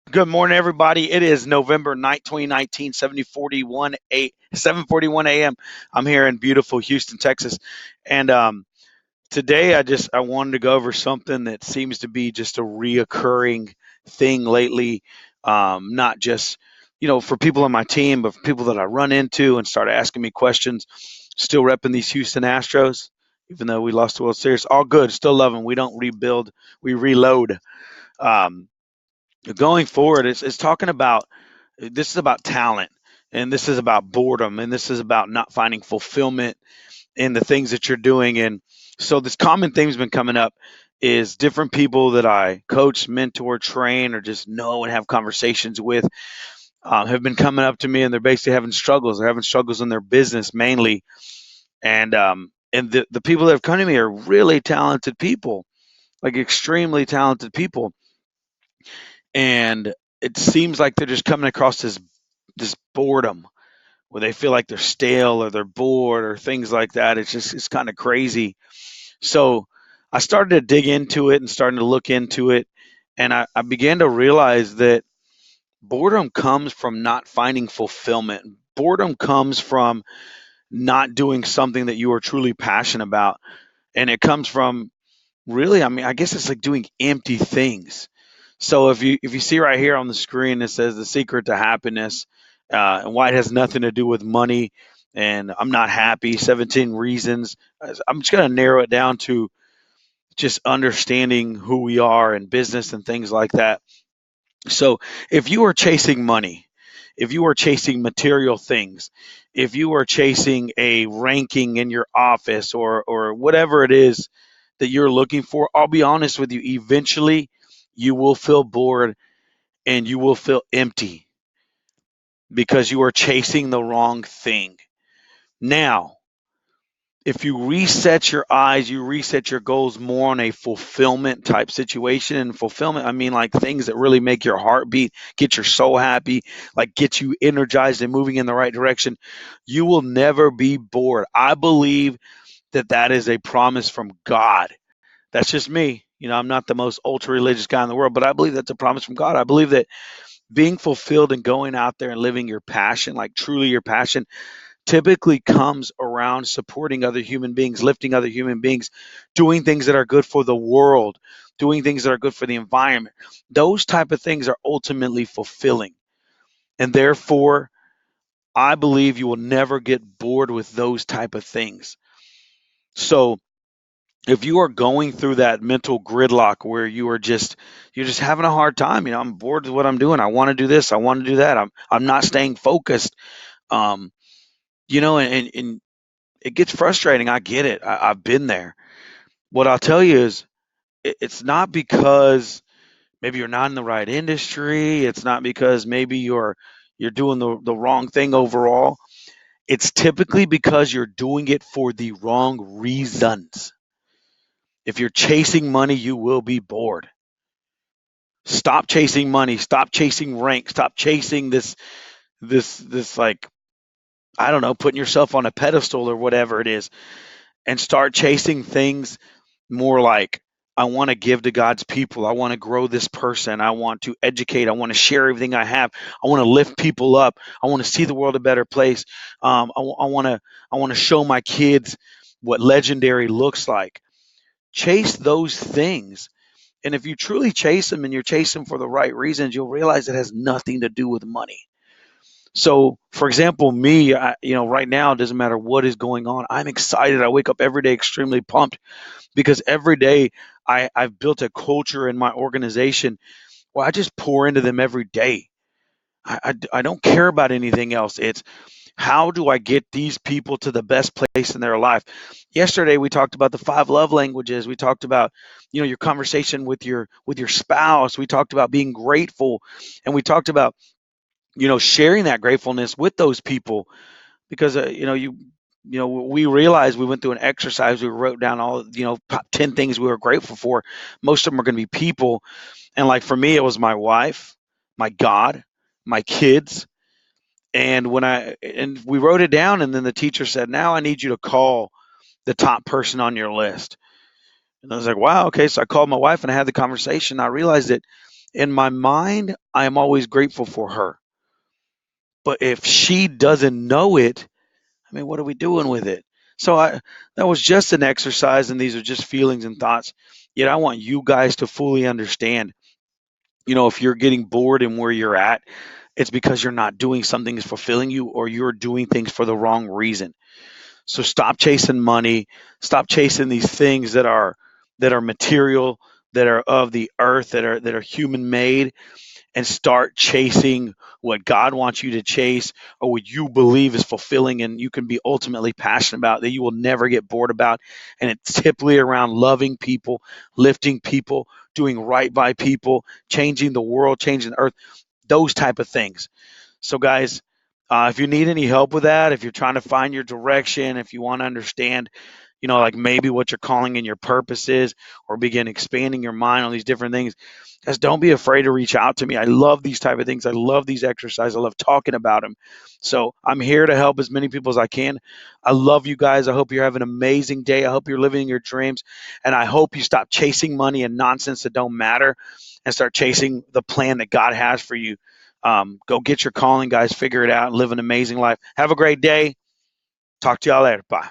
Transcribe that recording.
Good morning, everybody. It is November 9th, 2019, 7:41 a.m. I'm here in beautiful Houston, Texas. And today I wanted to go over something that seems to be just a reoccurring thing lately. Not just, for people on my team, but for people that I run into and start asking me questions. Still repping these Houston Astros, even though we lost the World Series. All good. Still love them. We don't rebuild, we reload. Um, Going forward, it's talking about this is about talent, and this is about boredom, and this is about not finding fulfillment in the things that you're doing. And so this common theme's been coming up is different people that I coach, mentor, train, or just know and have conversations with have been coming up to me, and they're basically having struggles. They're having struggles in their business mainly, and the people that have come to me are really talented people, like extremely talented people, and it seems like they're just coming across this boredom where they feel like they're stale or they're bored or things like that. It's kind of crazy. So I started to dig into it and starting to look into it, and I began to realize that boredom comes from not finding fulfillment. Boredom comes from not doing something that you are truly passionate about, and it comes from really, I mean, I guess it's like doing empty things. So if you see right here on the screen, it says the secret to happiness, and why it has nothing to do with money. And I'm not happy. 17 reasons. I'm just gonna narrow it down to just understanding who we are in business and things like that. So if you are chasing money, if you are chasing material things, if you are chasing a ranking in your office or whatever it is that you're looking for, I'll be honest with you, eventually you will feel bored and you will feel empty because you are chasing the wrong thing. Now, if you reset your eyes, you reset your goals more on a fulfillment type situation. And fulfillment, I mean like things that really make your heart beat, get your soul happy, like get you energized and moving in the right direction. You will never be bored. I believe that that is a promise from God. That's just me. I'm not the most ultra religious guy in the world, but I believe that's a promise from God. I believe that being fulfilled and going out there and living your passion, like truly your passion, typically comes around supporting other human beings, lifting other human beings, doing things that are good for the world, doing things that are good for the environment. Those type of things are ultimately fulfilling. And therefore, I believe you will never get bored with those type of things. So, if you are going through that mental gridlock where you're just having a hard time, I'm bored with what I'm doing. I want to do this, I want to do that. I'm not staying focused. Um, and it gets frustrating. I get it. I've been there. What I'll tell you is it's not because maybe you're not in the right industry. It's not because maybe you're doing the wrong thing overall. It's typically because you're doing it for the wrong reasons. If you're chasing money, you will be bored. Stop chasing money. Stop chasing rank. Stop chasing this like, I don't know, putting yourself on a pedestal or whatever it is, and start chasing things more like, I want to give to God's people. I want to grow this person. I want to educate. I want to share everything I have. I want to lift people up. I want to see the world a better place. I want to show my kids what legendary looks like. Chase those things. And if you truly chase them and you're chasing for the right reasons, you'll realize it has nothing to do with money. So, for example, me, right now, it doesn't matter what is going on. I'm excited. I wake up every day extremely pumped because every day I've built a culture in my organization where I just pour into them every day. I don't care about anything else. It's how do I get these people to the best place in their life? Yesterday we talked about the five love languages. We talked about, your conversation with your spouse. We talked about being grateful, and we talked about, sharing that gratefulness with those people because we realized, we went through an exercise. We wrote down all, top 10 things we were grateful for. Most of them are going to be people, and like for me, it was my wife, my God, my kids. And we wrote it down, and then the teacher said, now I need you to call the top person on your list. And I was like, wow, okay. So I called my wife and I had the conversation. I realized that In my mind, I am always grateful for her. But if she doesn't know it, I mean, what are we doing with it? So that was just an exercise, and these are just feelings and thoughts. Yet I want you guys to fully understand. If you're getting bored in where you're at, it's because you're not doing something that's fulfilling you, or you're doing things for the wrong reason. So stop chasing money, stop chasing these things that are material, that are of the earth, that are human made, and start chasing what God wants you to chase, or what you believe is fulfilling and you can be ultimately passionate about, that you will never get bored about. And it's typically around loving people, lifting people, doing right by people, changing the world, changing the earth, those type of things. So, guys, if you need any help with that, if you're trying to find your direction, if you want to understand, like maybe what your calling and your purpose is, or begin expanding your mind on these different things, guys, don't be afraid to reach out to me. I love these type of things. I love these exercises. I love talking about them. So I'm here to help as many people as I can. I love you guys. I hope you're having an amazing day. I hope you're living your dreams. And I hope you stop chasing money and nonsense that don't matter and start chasing the plan that God has for you. Go get your calling, guys. Figure it out and live an amazing life. Have a great day. Talk to y'all later. Bye.